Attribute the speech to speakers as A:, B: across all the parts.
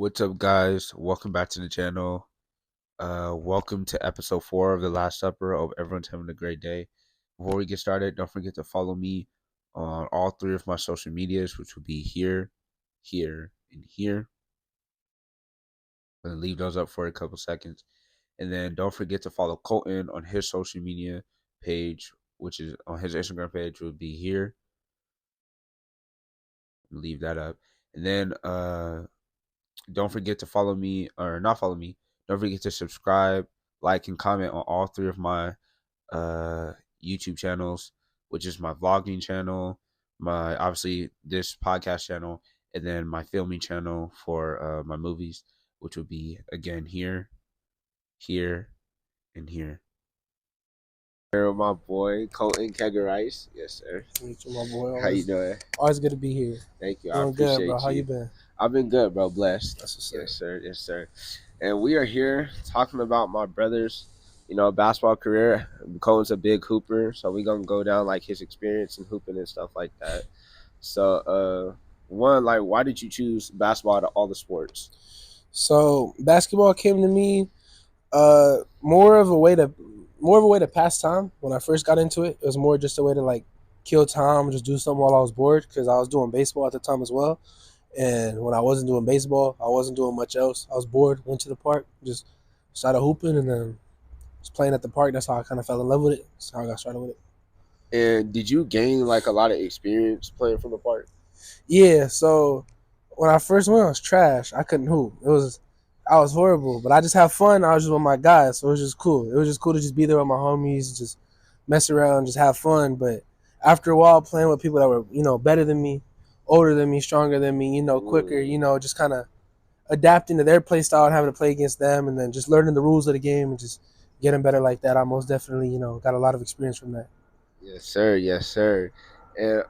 A: What's up, guys? Welcome back to the channel. Welcome to Episode 4 of The Last Supper. Hope everyone's having a great day. Before we get started, don't forget to follow me on all three of my social medias, which will be here, here, and here. I'm going to leave those up for a couple seconds. And then don't forget to follow Colton on his social media page, which is on his Instagram page, will be here. Leave that up. And then don't forget to follow me, or not follow me. Don't forget to subscribe, like, and comment on all three of my YouTube channels, which is my vlogging channel, my obviously this podcast channel, and then my filming channel for my movies, which would be again here, here, and here. Here with my boy Colton Kagarise. Yes, sir.
B: Meet you, my boy.
A: How you doing?
B: Always good to be here.
A: Thank you.
B: Doing
A: I appreciate
B: good, bro.
A: you.
B: How you been?
A: I've been good, bro. Blessed.
B: That's what's
A: Yes, sir. Yes, sir. And we are here talking about my brother's, basketball career. Cole's a big hooper, so we're gonna go down like his experience in hooping and stuff like that. So, one, like, why did you choose basketball out of all the sports?
B: So basketball came to me more of a way to pass time. When I first got into it, it was more just a way to like kill time, just do something while I was bored because I was doing baseball at the time as well. And when I wasn't doing baseball, I wasn't doing much else. I was bored, went to the park, just started hooping, and then was playing at the park. That's how I kind of fell in love with it. That's how I got started with it.
A: And did you gain like a lot of experience playing from the park?
B: Yeah, so when I first went, I was trash. I couldn't hoop. I was horrible, but I just have fun. I was just with my guys, so it was just cool. It was just cool to just be there with my homies, just mess around, just have fun. But after a while, playing with people that were, better than me, older than me, stronger than me, quicker, just kind of adapting to their play style and having to play against them, and then just learning the rules of the game and just getting better like that. I most definitely, got a lot of experience from that.
A: Yes, sir. Yes, sir. And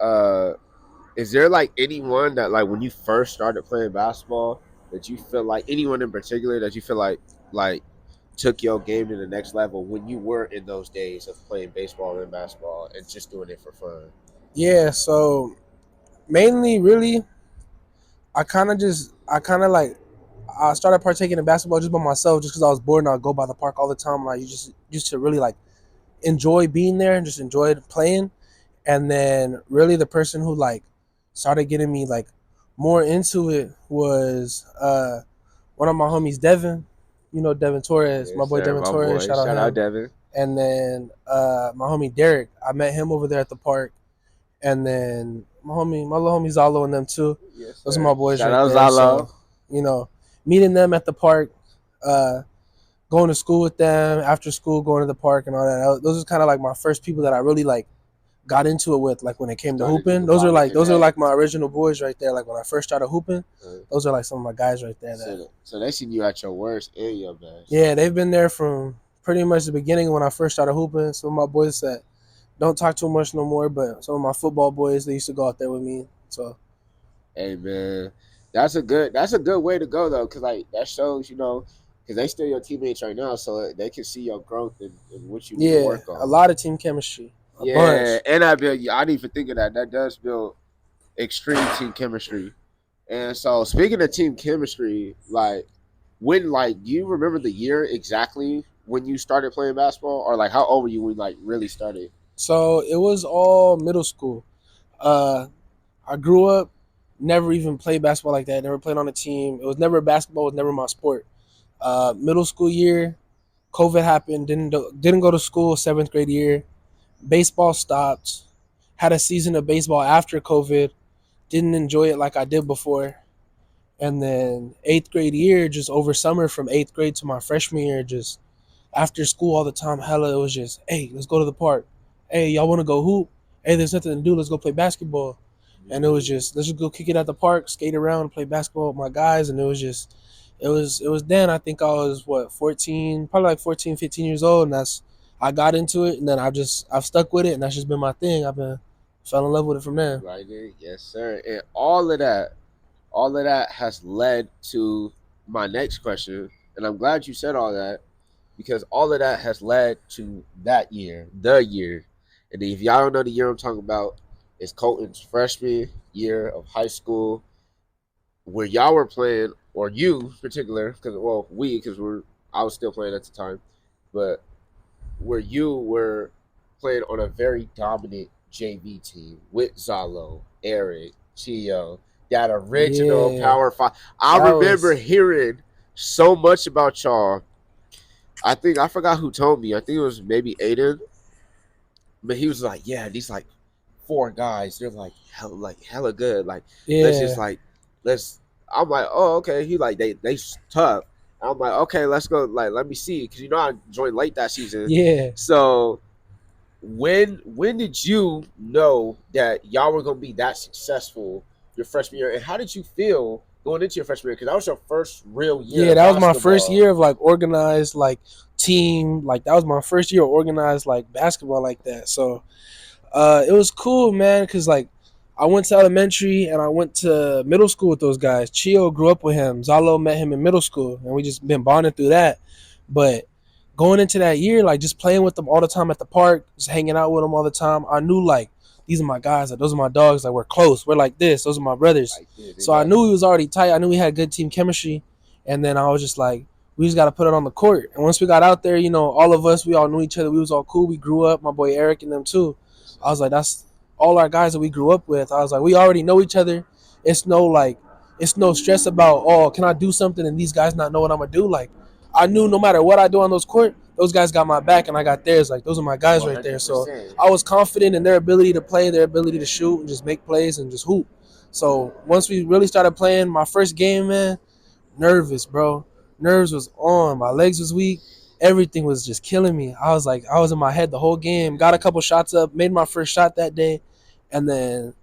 A: is there like anyone that, like, when you first started playing basketball, that you feel like, anyone in particular that you feel like took your game to the next level when you were in those days of playing baseball and basketball and just doing it for fun?
B: Yeah, so mainly, really, I started partaking in basketball just by myself, just because I was bored and I'd go by the park all the time. And I just used to really like enjoy being there and just enjoyed playing. And then really the person who like started getting me like more into it was one of my homies, Devin. You know Devin Torres, my
A: Yes,
B: boy
A: sir.
B: Devin
A: My
B: Torres.
A: boy.
B: Shout out
A: Shout out
B: him.
A: Devin.
B: And then my homie Derek. I met him over there at the park. And then my little homie Zalo and them too.
A: Yes,
B: Those are
A: sir.
B: my boys
A: Shout
B: right
A: out
B: there.
A: Zalo.
B: So, you know, meeting them at the park, uh, going to school with them, after school, going to the park and all that. Those are kind of like my first people that I really like got into it with, like when it came to
A: Started to
B: hooping.
A: bond
B: Those are
A: connect.
B: like my original boys right there. Like when I first started hooping, those are like some of my guys right there.
A: So they seen you at your worst and your best.
B: Yeah, they've been there from pretty much the beginning when I first started hooping. Some of my boys that don't talk too much no more, but some of my football boys, they used to go out there with me. So
A: Hey, man, that's a good way to go though, because like that shows, because they still your teammates right now, so they can see your growth and what you need to
B: yeah,
A: work on.
B: a lot of team chemistry, a
A: Yeah,
B: bunch.
A: and I didn't even think of that. That does build extreme team chemistry. And so, speaking of team chemistry, like, when, like, do you remember the year exactly when you started playing basketball, or like how old were you when like really started?
B: So it was all middle school. Uh, I grew up, never even played basketball like that. Never played on a team. It was never basketball. It was never my sport. Middle school year, COVID happened. Didn't go to school. Seventh grade year, baseball stopped. Had a season of baseball after COVID. Didn't enjoy it like I did before. And then eighth grade year, just over summer from eighth grade to my freshman year, just after school all the time, hella, it was just, hey, let's go to the park. Hey, y'all want to go hoop? Hey, there's nothing to do. Let's go play basketball. And it was just, let's just go kick it at the park, skate around, play basketball with my guys. And it was just, it was then I think I was, 14, probably like 14, 15 years old. And I got into it. And then I've stuck with it. And that's just been my thing. Fell in love with it from there.
A: Right there, yes, sir. And all of that has led to my next question, and I'm glad you said all that, because all of that has led to that year, the year. And if y'all don't know the year I'm talking about, it's Colton's freshman year of high school, where y'all were playing
C: or you in particular, because because I was still playing at the time, but where you were playing on a very dominant JV team with Zalo, Eric, Chio, that original
B: Yeah,
C: Power Five. I
B: that
C: remember
B: was
C: hearing so much about y'all. I think I forgot who told me. I think it was maybe Aiden, but he was like, "Yeah, these like four guys. They're like hella good. Like let's just
B: yeah,
C: like let's." I'm like, "Oh, okay." He like they tough. I'm like, "Okay, let's go. Like let me see," because I joined late that season.
B: yeah.
C: So when did you know that y'all were gonna be that successful your freshman year, and how did you feel going into your freshman year? Because that was your first real year
B: Yeah,
C: of
B: that was my first
C: basketball.
B: year of like organized like team. Like that was my first year of organized like basketball like that. So it was cool, man, because like I went to elementary and I went to middle school with those guys. Chio grew up with him. Zalo met him in middle school, and we just been bonding through that. But going into that year, like just playing with them all the time at the park, just hanging out with them all the time, I knew like these are my guys. Like those are my dogs. Like we're close. We're like this. Those are my brothers.
C: Like this,
B: So I knew
C: exactly.
B: he was already tight. I knew we had good team chemistry. And then I was just like, we just got to put it on the court. And once we got out there, all of us, we all knew each other. We was all cool. We grew up. My boy Eric and them too.
C: Yes,
B: I
C: sir.
B: was like, that's all our guys that we grew up with. I was like, we already know each other. It's no like, it's no stress about, oh, can I do something and these guys not know what I'm gonna do. Like, I knew no matter what I do on those court, those guys got my back and I got theirs. Like, those are my guys
C: One
B: right there.
C: hundred
B: So
C: percent.
B: I was confident in their ability to play, their ability to shoot and just make plays and just hoop. So once we really started playing, my first game, man, nervous, bro. Nerves was on. My legs was weak. Everything was just killing me. I was like, I was in my head the whole game. Got a couple shots up, made my first shot that day, and then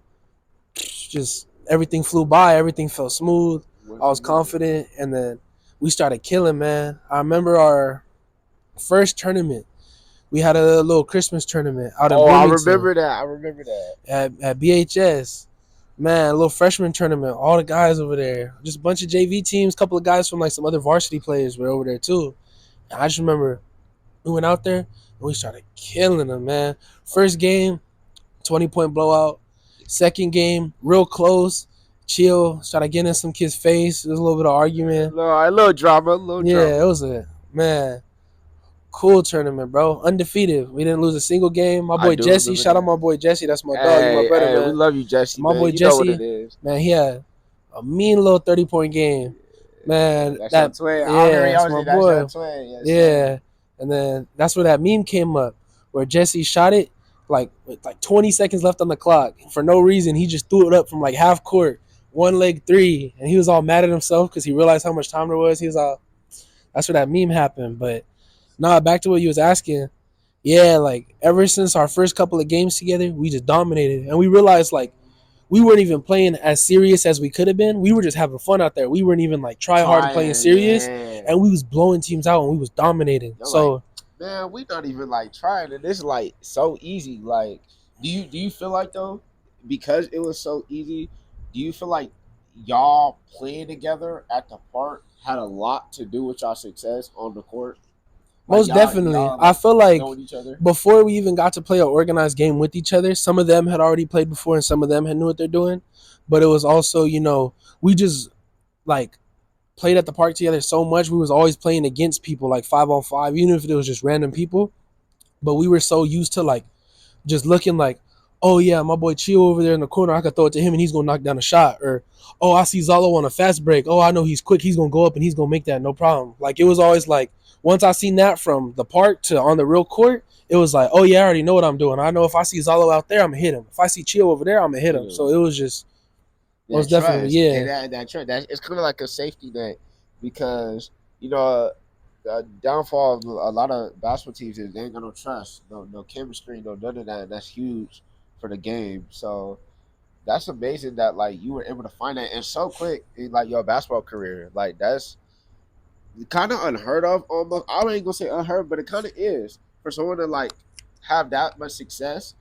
B: just everything flew by. Everything felt smooth.
C: Went
B: I was
C: smooth.
B: confident, and then we started killing, man. I remember our first tournament. We had a little Christmas tournament out in
C: Oh, I
B: Bloomington
C: remember that. I remember that.
B: at BHS. Man, a little freshman tournament. All the guys over there, just a bunch of JV teams. Couple of guys from like some other varsity players were over there too. And I just remember we went out there and we started killing them, man. First game, 20-point blowout. Second game, real close. Chill, started getting in some kid's face. There was a little bit of argument.
C: A little drama, a little
B: Yeah, it
C: drama.
B: was a man. Cool tournament, bro. Undefeated. We didn't lose a single game. My
C: I
B: boy
C: do
B: Jesse,
C: remember
B: shout out
C: that.
B: my boy Jesse. That's my dog. He my
C: Hey,
B: brother,
C: hey, we
B: man.
C: love you, Jesse,
B: My
C: man.
B: boy
C: You know what it
B: Jesse,
C: is.
B: man, he had a mean little 30-point game. Man,
C: That's your
B: that
C: twin. I remember
B: yeah, that's
C: y'all
B: my
C: say that's your
B: boy.
C: twin. Yes, sir.
B: Yeah. And then that's where that meme came up where Jesse shot it like with like 20 seconds left on the clock. For no reason, he just threw it up from like half court, one leg three, and he was all mad at himself because he realized how much time there was. He was all that's where that meme happened. But nah, back to what you was asking. Yeah, like ever since our first couple of games together, we just dominated. And we realized like we weren't even playing as serious as we could have been. We were just having fun out there. We weren't even like try hard and playing
C: Trying,
B: serious.
C: yeah.
B: And we was blowing teams out and we was dominating.
C: You're like,
B: So
C: man, we not even like trying, and it's like so easy. Like, do you feel like though, because it was so easy, do you feel like y'all playing together at the park had a lot to do with y'all success on the court? Like
B: most definitely,
C: y'all
B: I
C: like
B: feel like
C: knowing each other.
B: before we even got to play an organized game with each other, some of them had already played before and some of them had knew what they're doing. But it was also, we just like played at the park together so much. We was always playing against people like 5-on-5, even if it was just random people. But we were so used to like just looking like, oh yeah, my boy Chio over there in the corner, I could throw it to him and he's gonna knock down a shot. Or oh, I see Zalo on a fast break. Oh, I know he's quick. He's gonna go up and he's gonna make that no problem. Like it was always like once I seen that from the park to on the real court, it was like, oh yeah, I already know what I'm doing. I know if I see Zalo out there, I'm gonna hit him. If I see Chio over there, I'm gonna hit him. So it was just
C: That
B: most definitely
C: trust
B: yeah.
C: and that trust that it's kind of like a safety net because you know the downfall of a lot of basketball teams is they ain't got no trust, no chemistry, no none of that. And that's huge for the game. So that's amazing that like you were able to find that and so quick in like your basketball career. Like that's kind of unheard of almost. I ain't gonna say unheard, but it kind of is for someone to like have that much success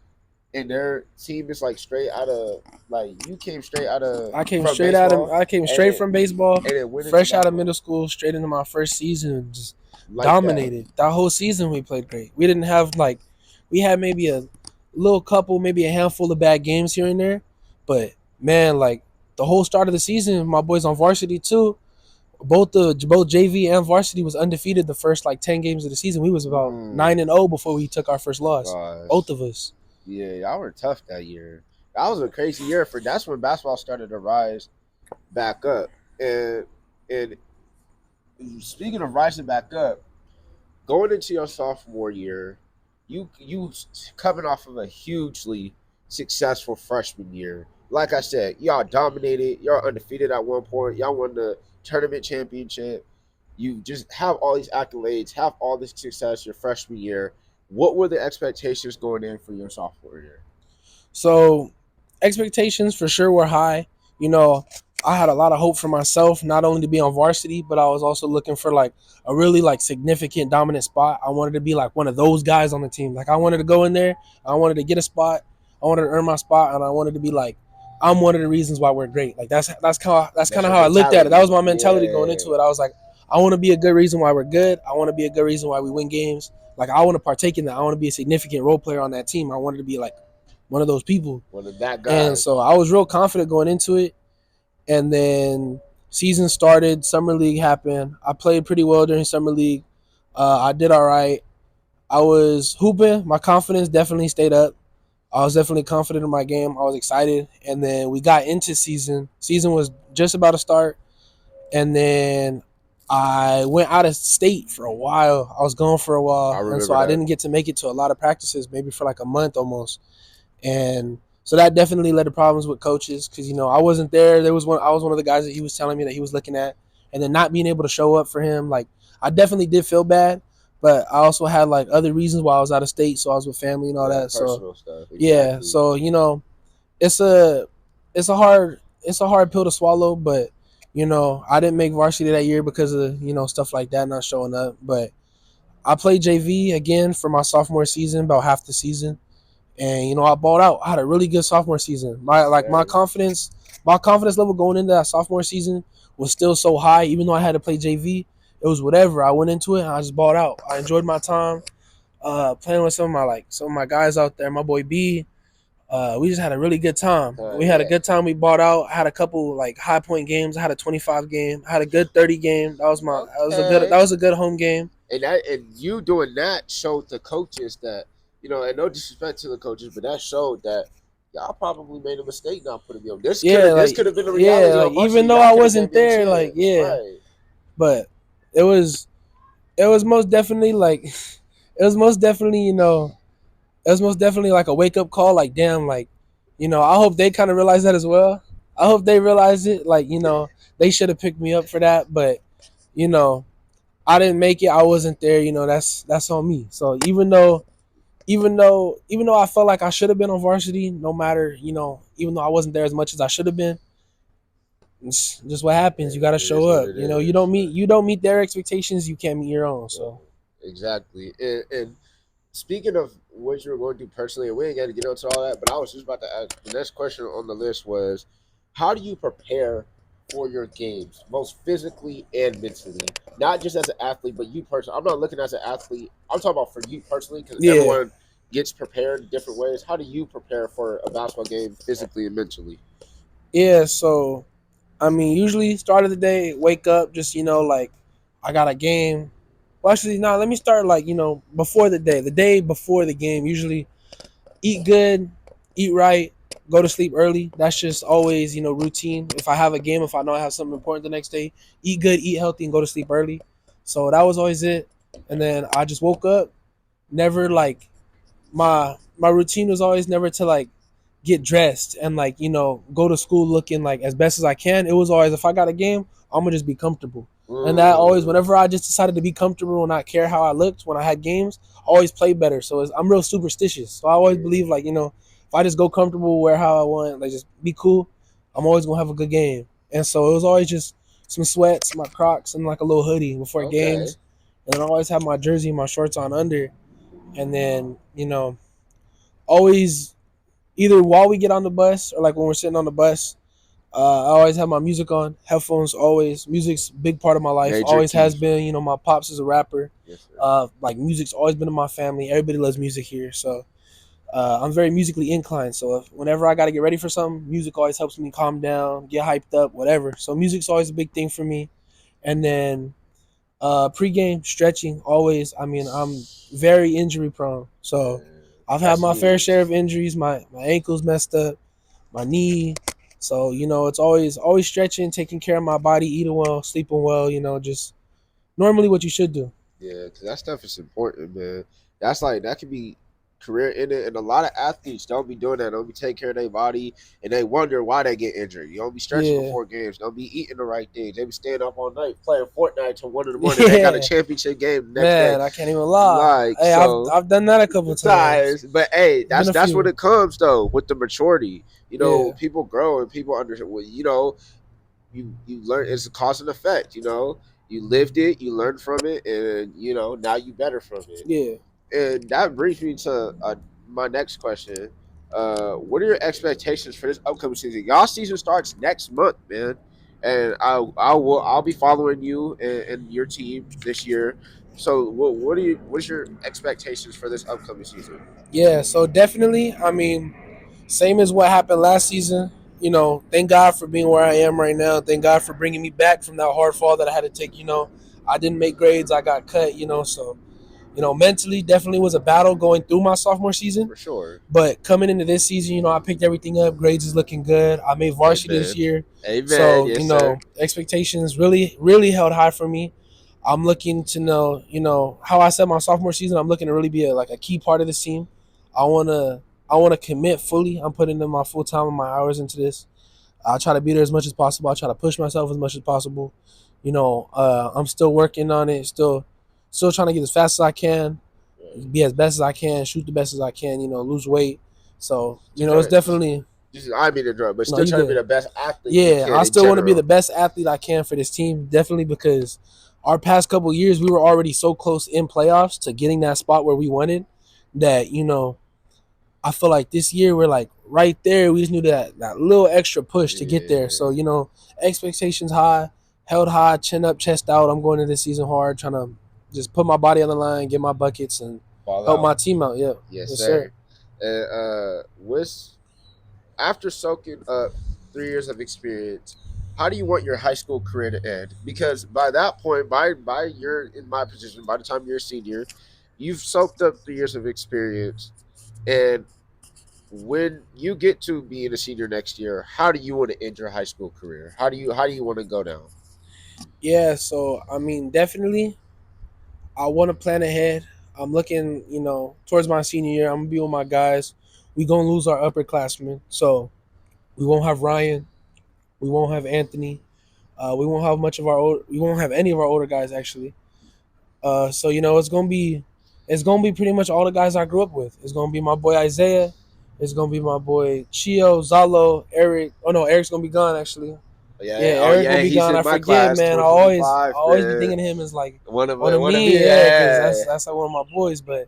C: and their team is like straight out of like you came straight out of from baseball
B: I came
C: and
B: straight from baseball,
C: it went into
B: fresh out of
C: basketball
B: middle school, straight into my first season, just
C: like that.
B: dominated. That whole season we played great. We didn't have like we had maybe a little couple, maybe a handful of bad games here and there, but man, like the whole start of the season, my boys on varsity too. both JV and varsity was undefeated the first like 10 games of the season. We was about 9-0 before we took our first loss. Both of us.
C: Yeah, y'all were tough that year. That was a crazy year for. That's when basketball started to rise back up. And speaking of rising back up, going into your sophomore year, you coming off of a hugely successful freshman year. Like I said, y'all dominated. Y'all undefeated at one point. Y'all won the tournament championship. You just have all these accolades, have all this success your freshman year. What were the expectations going in for your sophomore year?
B: So expectations for sure were high. You know, I had a lot of hope for myself, not only to be on varsity, but I was also looking for like a really like significant dominant spot. I wanted to be like one of those guys on the team. Like I wanted to go in there, I wanted to get a spot, I wanted to earn my spot, and I wanted to be like, I'm one of the reasons why we're great. Like that's kind of how I looked at it. That was my mentality going into it. I was like, I want to be a good reason why we're good. I want to be a good reason why we win games. Like I want to partake in that. I want to be a significant role player on that team. I wanted to be like one of those people.
C: One of that guy.
B: And so I was real confident going into it. And then season started, summer league happened. I played pretty well during summer league. I did all right. I was hooping. My confidence definitely stayed up. I was definitely confident in my game. I was excited. And then we got into season. Season was just about to start. And then I went out of state for a while. I was gone for a while. And so I didn't get to make it to a lot of practices, maybe for like a month almost. And so that definitely led to problems with coaches because, you know, I wasn't there. I was one of the guys that he was telling me that he was looking at, and then not being able to show up for him. Like, I definitely did feel bad, but I also had like other reasons why I was out of state. So I was with family and all that. So
C: stuff. Exactly.
B: Yeah. So, you know, it's a hard pill to swallow, but you know, I didn't make varsity that year because of, you know, stuff like that not showing up. But I played JV again for my sophomore season, about half the season. And you know, I balled out. I had a really good sophomore season. My confidence level going into that sophomore season was still so high, even though I had to play JV. It was whatever. I went into it and I just balled out. I enjoyed my time playing with some of my guys out there. My boy B. We just had a really good time. We had a good time. We bought out. I had a couple like high point games. I had a 25 game. I had a good 30 game. That was a good home game.
C: And you doing that showed the coaches that, you know, and no disrespect to the coaches, but that showed that y'all probably made a mistake not putting me on. This could have been a reality.
B: Yeah, like, even though I wasn't there, like right. But it was most definitely like it was most definitely, you know, it was most definitely like a wake up call. Like, damn, like, you know, I hope they kind of realize that as well. I hope they realize it. Like, you know, they should have picked me up for that, but you know, I didn't make it. I wasn't there. You know, that's on me. So even though I felt like I should have been on varsity, no matter, you know, even though I wasn't there as much as I should have been, it's just what happens. You got to show up. You know, you don't meet their expectations, you can't meet your own. So
C: exactly. And speaking of what you were going to do personally, and we ain't got to get into all that, but I was just about to ask. The next question on the list was, how do you prepare for your games, both physically and mentally? Not just as an athlete, but you personally. I'm not looking as an athlete. I'm talking about for you personally, because everyone gets prepared in different ways. How do you prepare for a basketball game physically and mentally?
B: Yeah, so I mean, usually start of the day, wake up, just, you know, like I got a game. Well, actually, no, let me start like, you know, before the day before the game. Usually eat good, eat right, go to sleep early. That's just always, you know, routine. If I have a game, if I know I have something important the next day, eat good, eat healthy, and go to sleep early. So that was always it. And then I just woke up, never like my routine was always never to like get dressed and like, you know, go to school looking like as best as I can. It was always, if I got a game, I'm gonna just be comfortable. And that always, whenever I just decided to be comfortable and not care how I looked when I had games, I always play better. So I'm real superstitious. So I always believe like, you know, if I just go comfortable, wear how I want, like just be cool, I'm always gonna have a good game. And so it was always just some sweats, my Crocs, and like a little hoodie before games. And I always have my jersey and my shorts on under. And then, you know, always either while we get on the bus or like when we're sitting on the bus, I always have my music on, headphones always. Music's a big part of my life, always has been. You know, my pops is a rapper.
C: Yes,
B: like music's always been in my family. Everybody loves music here, so I'm very musically inclined. So whenever I got to get ready for something, music always helps me calm down, get hyped up, whatever. So music's always a big thing for me. And then pregame stretching always. I mean, I'm very injury prone, so I've had
C: That's
B: my fair
C: huge.
B: share of injuries. My ankles messed up, my knee. So it's always stretching, taking care of my body, eating well, sleeping well. Just normally what you should do.
C: Yeah, because that stuff is important, man. That's like that could be career in it, and a lot of athletes don't be doing that. Don't be taking care of their body, and they wonder why they get injured. You don't be stretching
B: Yeah,
C: before games. Don't be eating the right things. They be staying up all night playing Fortnite till 1 in the morning. They got a
B: yeah,
C: championship game the next day.
B: man, I can't even lie.
C: Like
B: Hey, I've
C: so,
B: I've done that a couple of times.
C: times. But hey,
B: It's been
C: that's
B: a
C: that's when
B: few.
C: it comes though with the maturity.
B: Yeah,
C: People grow and people understand. Well, you learn it's a cause and effect. You lived it, you learned from it, and now you better from it.
B: yeah.
C: And that brings me to my next question. What are your expectations for this upcoming season? Y'all season starts next month, man, and I'll be following you and your team this year. So what's your expectations for this upcoming season?
B: Yeah, so definitely, I mean, same as what happened last season. Thank God for being where I am right now. Thank God for bringing me back from that hard fall that I had to take. I didn't make grades, I got cut, so, mentally definitely was a battle going through my sophomore season.
C: For sure.
B: But coming into this season, I picked everything up. Grades is looking good. I made varsity this
C: Amen.
B: year.
C: Amen.
B: So,
C: Yes, sir.
B: expectations really, really held high for me. I'm looking to know, how I said my sophomore season, I'm looking to really be like a key part of this team. I wanna I wanna commit fully. I'm putting in my full time and my hours into this. I try to be there as much as possible. I try to push myself as much as possible. I'm still working on it, still trying to get as fast as I can, be as best as I can, shoot the best as I can, lose weight. So,
C: Just
B: it's
C: trying to
B: definitely
C: just I mean the drug, but
B: no,
C: still
B: you
C: trying to be
B: good.
C: the best athlete you
B: Yeah,
C: can
B: I
C: in
B: still want to be the
C: general.
B: best athlete I can for this team. Definitely because our past couple years we were already so close in playoffs to getting that spot where we wanted that I feel like this year we're like right there. We just need that little extra push to get there.
C: Yeah.
B: So expectations high, held high, chin up, chest out. I'm going into this season hard, trying to just put my body on the line, get my buckets, and
C: Ball
B: help
C: out.
B: my team out. Yeah,
C: Yes,
B: yes sir.
C: sir. And what's after soaking up 3 years of experience, how do you want your high school career to end? Because by that point, by you're in my position, by the time you're a senior, you've soaked up 3 years of experience. And when you get to being a senior next year, how do you want to end your high school career? How do you want to go down?
B: Yeah, so I mean, definitely, I want to plan ahead. I'm looking, towards my senior year. I'm gonna be with my guys. We gonna lose our upperclassmen, so we won't have Ryan. We won't have Anthony. We won't have we won't have any of our older guys actually. So it's gonna be pretty much all the guys I grew up with. It's gonna be my boy Isaiah. It's gonna be my boy Chio, Zalo, Eric. Oh no, Eric's gonna be gone actually. Yeah,
C: Yeah. Oh
B: Eric will
C: yeah,
B: be
C: he's
B: gone.
C: in
B: I
C: my
B: forget,
C: class,
B: man. I
C: 2025,
B: always be
C: man.
B: thinking of him as like
C: One of
B: one of
C: one of
B: me.
C: me.
B: Yeah, because
C: Yeah.
B: that's like one of my boys. But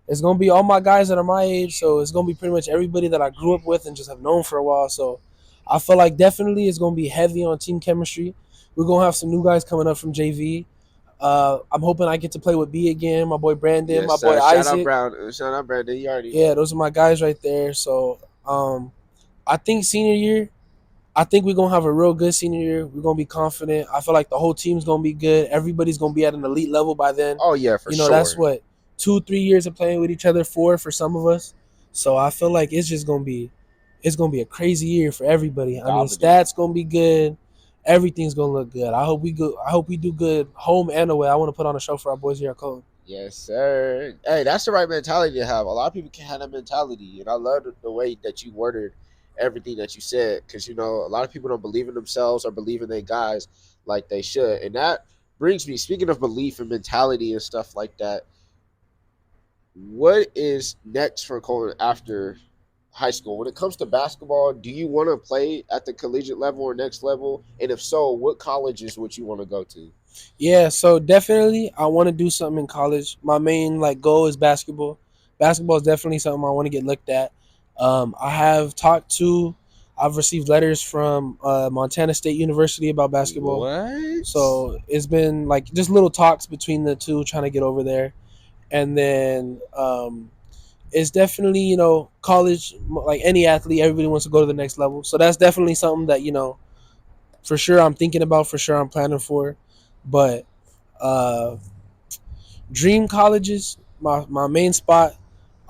B: it's gonna be all my guys that are my age. So it's gonna be pretty much everybody that I grew up with and just have known for a while. So I feel like definitely it's gonna be heavy on team chemistry. We're gonna have some new guys coming up from JV. I'm hoping I get to play with B again. My boy Brandon,
C: Yes,
B: my boy
C: sir. Shout out
B: Isaac.
C: Brown. Shout out Brandon. You already
B: Yeah,
C: know.
B: those are my guys right there. So I think senior year, I think we're gonna have a real good senior year. We're gonna be confident. I feel like the whole team's gonna be good. Everybody's gonna be at an elite level by then.
C: Oh yeah, for
B: That's
C: sure.
B: what 2-3 years of playing with each other for some of us. So I feel like it's gonna be a crazy year for everybody. I mean,
C: Dominate.
B: stats gonna be good. Everything's gonna look good. I hope we do good home and away. I want to put on a show for our boys here at Colton.
C: Yes, sir. Hey, that's the right mentality to have. A lot of people can't have that mentality, and I love the way that you worded everything that you said, because a lot of people don't believe in themselves or believe in their guys like they should, and that brings me. Speaking of belief and mentality and stuff like that, what is next for Colin after high school? When it comes to basketball, do you want to play at the collegiate level or next level? And if so, what colleges would you want to go to?
B: Yeah, so definitely I want to do something in college. My main like goal is basketball. Basketball is definitely something I want to get looked at. I have I've received letters from Montana State University about basketball.
C: What?
B: So it's been like just little talks between the two, trying to get over there. And then it's definitely college. Like any athlete, everybody wants to go to the next level. So that's definitely something that for sure I'm thinking about. For sure I'm planning for. But dream colleges, my main spot.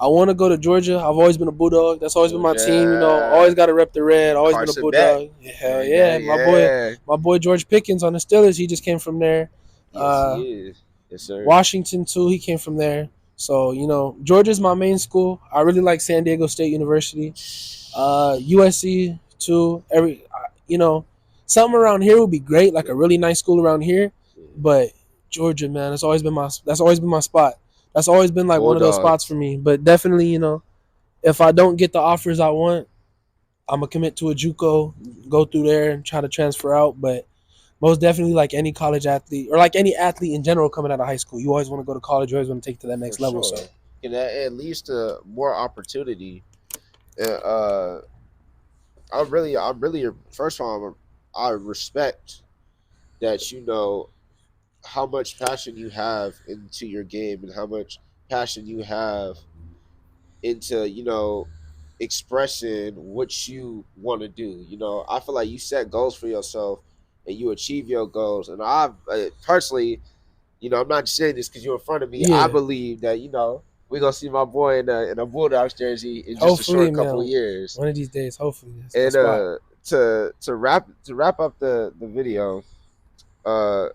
B: I want to go to Georgia. I've always been a Bulldog. That's always been my team. You know, always
C: Georgia.
B: got to rep the red. Always been a
C: Carson Beck.
B: Bulldog. Hell
C: Yeah,
B: yeah,
C: yeah.
B: my boy George Pickens on the Steelers. He just came from there.
C: Yes,
B: Uh,
C: he is. Yes, sir.
B: Washington too. He came from there. So you know, Georgia's my main school. I really like San Diego State University. USC too. You know, something around here would be great, like a really nice school around here. But Georgia, man, that's always been my spot. That's always been like one of those spots for
C: Bulldogs.
B: me. But definitely, you know, if I don't get the offers I want, I'm gonna commit to a JUCO, go through there and try to transfer out. But most definitely, like any college athlete or like any athlete in general coming out of high school, you always want to go to college. You always want to take it to that
C: For
B: next level. So
C: sure. And that it leads to more opportunity. Uh, first of all, I respect that you know how much passion you have into your game and how much passion you have into expressing what you want to do. I feel like you set goals for yourself and you achieve your goals. And I personally, I'm not just saying this because you're in front of me. I
B: yeah,
C: believe that we're gonna see my boy in a Bulldogs jersey in just a
B: hopefully,
C: short couple of
B: man,
C: years.
B: one of these days, hopefully, that's my
C: And
B: spot.
C: to wrap up the video, uh,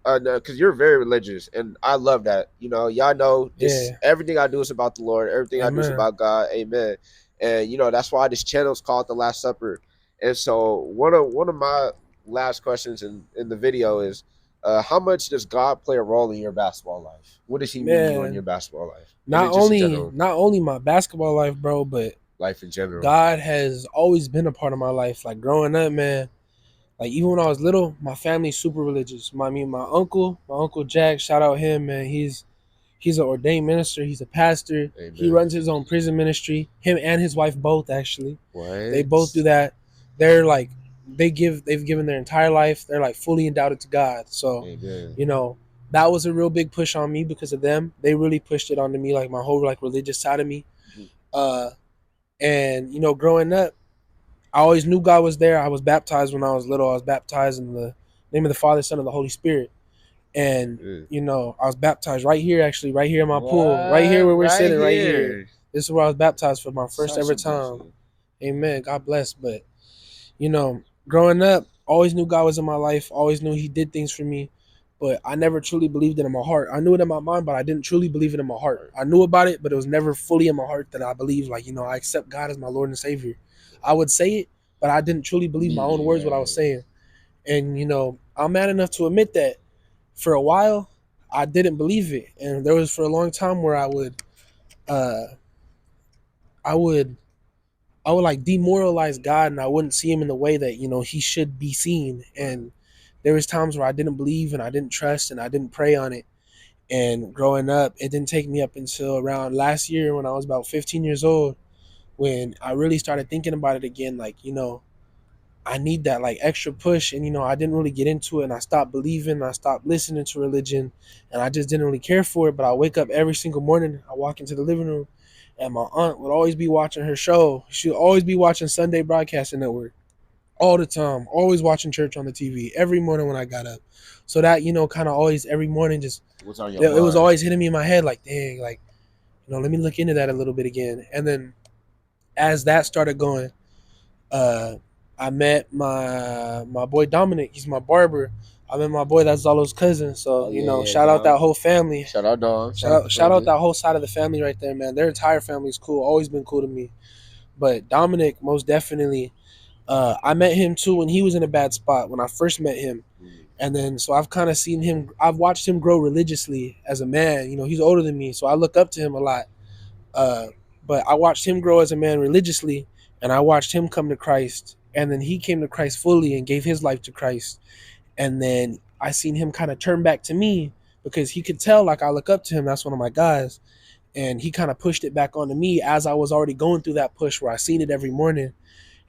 C: no, because you're very religious, and I love that. Y'all know this.
B: Yeah,
C: Everything I do is about the Lord. Everything I do is
B: amen.
C: about God. Amen. And that's why this channel is called The Last Supper. And so one of my last questions in the video is, how much does God play a role in your basketball life? What does He mean to you in your
B: Man,
C: basketball life, and
B: not
C: then just in
B: only
C: general
B: not only my basketball life, bro, but
C: life in general?
B: God has always been a part of my life. Like growing up, man. Like even when I was little, my family's super religious. My uncle Jack, shout out him, man. He's an ordained minister. He's a pastor. He
C: Amen.
B: runs his own prison ministry. Him and his wife both actually. They both do
C: What?
B: that. They're like they've given their entire life. They're like fully endowed to God. So,
C: Amen.
B: you know, that was a real big push on me because of them. They really pushed it onto me, like my whole like religious side of me. Uh and you know, growing up, I always knew God was there. I was baptized when I was little. I was baptized in the name of the Father, Son, and the Holy Spirit. And,
C: Mm.
B: you know, I was baptized right here, actually, right here in my pool, right here
C: What?
B: where we're
C: Right
B: sitting, right here.
C: here.
B: This is where I was baptized for my first
C: Such
B: ever
C: a
B: time.
C: blessing.
B: Amen. God bless. But, you know, growing up, always knew God was in my life, always knew He did things for me. But I never truly believed it in my heart. I knew it in my mind, but I didn't truly believe it in my heart.
C: Right.
B: I knew about it, but it was never fully in my heart that I believed, like, you know, I accept God as my Lord and Savior. I would say it, but I didn't truly believe my own words, what I was
C: Yeah.
B: saying. And, you know, I'm mad enough to admit that for a while, I didn't believe it. And there was for a long time where uh, I would, I would like demoralize God and I wouldn't see him in the way that, you know, he should be seen.
C: Right.
B: And there was times where I didn't believe and I didn't trust and I didn't pray on it. And growing up, it didn't take me up until around last year when I was about 15 years old when I really started thinking about it again. Like, you know, I need that like extra push. And, you know, I didn't really get into it and I stopped believing. I stopped listening to religion and I just didn't really care for it. But I wake up every single morning. I walk into the living room and my aunt would always be watching her show. She'd always be watching Sunday Broadcasting Network all the time, always watching church on the TV every morning when I got up. So that, you know, kind of always every morning just,
C: What's on your
B: it was
C: mind?
B: always hitting me in my head like, dang, like, you know, let me look into that a little bit again. And then as that started going, uh, I met my boy Dominic. He's my barber. I met my boy that's Zalo's cousin. So
C: Oh
B: you
C: yeah,
B: know,
C: yeah,
B: shout out that
C: dog.
B: whole family.
C: Shout out, dog. Shout
B: Shout
C: out the
B: out, shout out
C: family.
B: that whole side of the family right there, man. Their entire family is cool. Always been cool to me. But Dominic, most definitely, I met him too when he was in a bad spot when I first met him. And then so I've kind of seen him. I've watched him grow religiously as a man. You know, he's older than me, so I look up to him a lot. Uh, but I watched him grow as a man religiously, and I watched him come to Christ, and then he came to Christ fully and gave his life to Christ. And then I seen him kind of turn back to me because he could tell like I look up to him. That's one of my guys, and he kind of pushed it back onto me as I was already going through that push where I seen it every morning.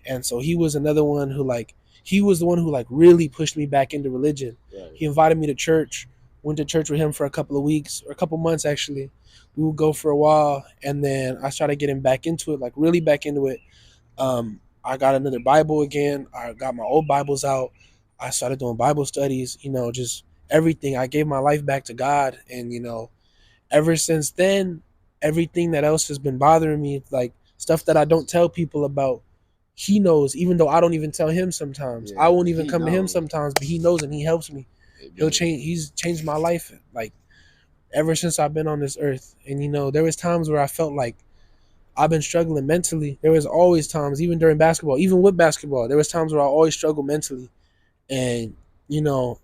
B: And so he was another one who like he was the one who like really pushed me back into religion.
C: Right.
B: He invited me to church, went to church with him for a couple of weeks or a couple months actually. We would go for a while and then I started getting back into it, like really back into it. I got another Bible again. I got my old Bibles out. I started doing Bible studies, you know, just everything. I gave my life back to God, and ever since then, everything that else has been bothering me, like stuff that I don't tell people about, he knows, even though I don't even tell him sometimes.
C: Yeah,
B: I won't
C: but
B: even
C: he
B: come to him
C: knows.
B: sometimes, but he knows and he helps me.
C: Amen.
B: He's changed my life, like ever since I've been on this earth. And there was times where I felt like I've been struggling mentally. There was always times, even during basketball, even with basketball, there was times where I always struggled mentally. And, you know,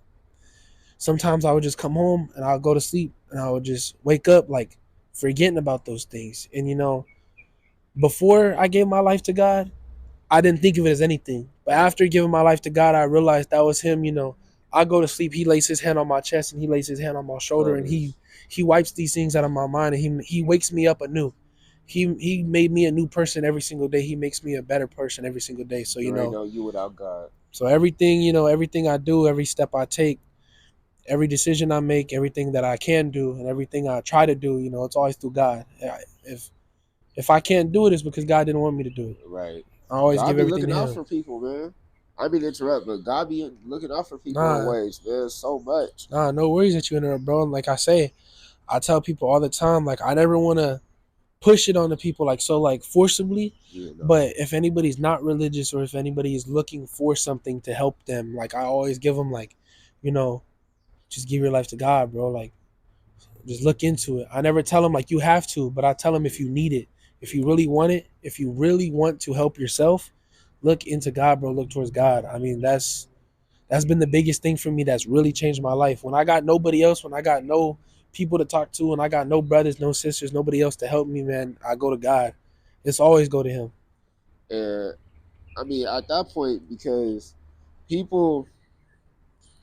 B: sometimes I would just come home and I would go to sleep and I would just wake up like forgetting about those things. And before I gave my life to God, I didn't think of it as anything. But after giving my life to God, I realized that was him. I go to sleep, he lays his hand on my chest and he lays his hand on my shoulder, and he wipes these things out of my mind, and he wakes me up anew. He made me a new person every single day. He makes me a better person every single day. So
C: You ain't know you without God.
B: so everything, everything I do, every step I take, every decision I make, everything that I can do, and everything I try to do, it's always through God. If I can't do it, it's because God didn't want me to do it.
C: Right.
B: I always
C: God
B: give
C: be
B: everything
C: looking
B: to
C: out
B: Him.
C: for people, man. I mean, interrupt, but God be looking out for people in
B: Nah,
C: ways, man, so much.
B: no worries that you interrupt, bro. And like I say, I tell people all the time, like I never want to push it on the people like forcibly.
C: You know.
B: But if anybody's not religious or if anybody is looking for something to help them, like I always give them just give your life to God, bro. Like just look into it. I never tell them like you have to, but I tell them if you need it, if you really want it, if you really want to help yourself, look into God, bro. Look towards God. I mean, that's been the biggest thing for me. That's really changed my life. When I got nobody else, when I got no people to talk to, and I got no brothers, no sisters, nobody else to help me, man, I go to God. It's always go to Him.
C: And I mean, at that point, because people,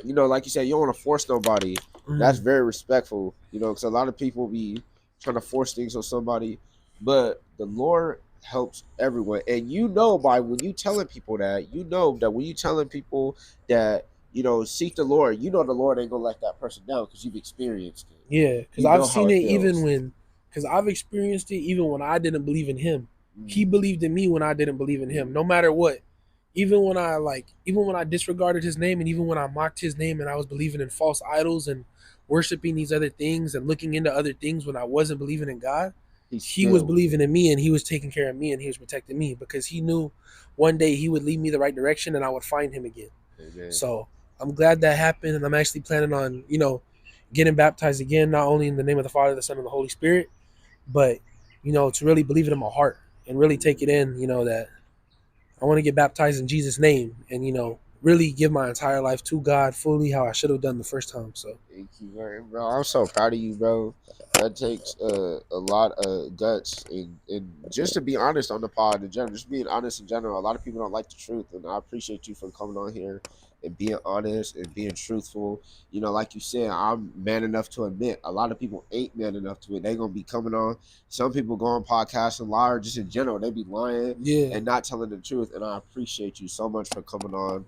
C: like you said, you don't want to force nobody. That's very respectful, because a lot of people be trying to force things on somebody, but the Lord helps everyone. And by when you telling people that, when you telling people that, seek the Lord, the Lord ain't gonna let that person down because you've experienced it.
B: Yeah, because
C: You
B: I've
C: know how
B: seen
C: it
B: it
C: feels.
B: because I've experienced it even when I didn't believe in Him. He
C: Mm.
B: believed in me when I didn't believe in Him. No matter what, even when I disregarded His name, and even when I mocked His name, and I was believing in false idols and worshiping these other things and looking into other things when I wasn't believing in God, He was believing in me and He was taking care of me and He was protecting me because He knew one day He would lead me the right direction and I would find Him again.
C: Amen.
B: So I'm glad that happened, and I'm actually planning on getting baptized again, not only in the name of the Father, the Son, and the Holy Spirit, but to really believe it in my heart and really take it in. That I want to get baptized in Jesus' name, and really give my entire life to God fully, how I should have done the first time. So
C: Thank you, bro. I'm so proud of you, bro. That takes a lot of guts, and just to be honest on the pod in general, just being honest in general. A lot of people don't like the truth, and I appreciate you for coming on here and being honest and being truthful. Like you said, I'm man enough to admit a lot of people ain't man enough to it. They gonna be coming on. Some people go on podcasts and lie, or just in general, they be lying and not telling the truth. And I appreciate you so much for coming on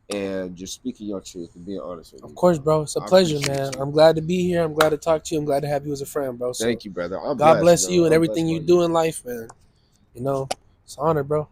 C: and just speaking your truth and being honest with me.
B: Of course, bro. It's a pleasure, man. I'm glad to be here. I'm glad to talk to you. I'm glad to have you as a friend, bro. So
C: thank you, brother. I'm
B: God
C: blessed,
B: bless
C: bro.
B: you and
C: I'm
B: everything
C: blessed
B: you
C: by
B: do
C: you.
B: in life, man. It's an honor, bro.